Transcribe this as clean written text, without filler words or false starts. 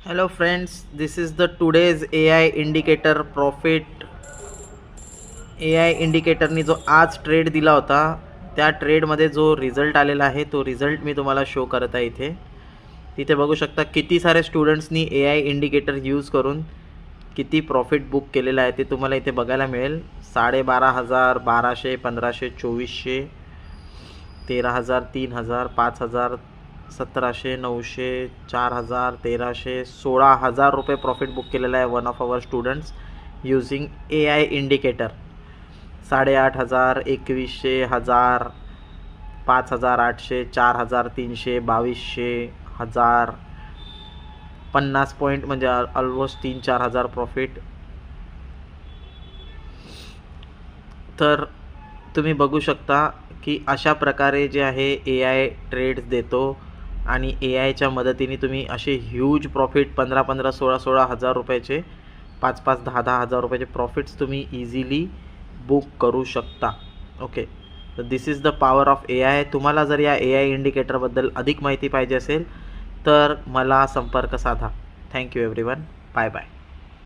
Hello friends, this is the today's AI indicator profit. AI इंडिकेटरनी जो आज trade दिला होता त्या ट्रेडमध्ये जो रिझल्ट आलेला आहे तो रिझल्ट मी तुम्हाला शो करत आहे इथे. तिथे बघू शकता किती सारे स्टुडंट्सनी AI इंडिकेटर यूज करून किती प्रॉफिट बुक केलेला आहे ते तुम्हाला इथे बघायला मिळेल. 12,500, 1200, 1500, 2400, 13,000, 3,000, 5,000, 1700, 900, 4,000, 1300, 16,000 रुपये प्रॉफिट बुक केलेला आहे one of our students using AI indicator. 8,500, 2100, 1000, 5,800, 4,300, 2200, 1000, 50 point म्हणजे ऑलमोस्ट 3-4 हजार प्रॉफिट. तर तुम्ही बघू शकता की अशा प्रकारे जे आहे AI ट्रेड्स देतो आणि AIच्या मदतीने तुम्ही असे ह्यूज प्रॉफिट 15-15, 16-16 हजार रुपयाचे, 5-5, 10-10 हजार रुपयाचे प्रॉफिट्स तुम्ही इझिली बुक करू शकता. ओके, तर this is the power of AI. तुम्हाला जर या AI इंडिकेटरबद्दल अधिक माहिती पाहिजे असेल तर मला संपर्क साधा. Thank you everyone. Bye bye.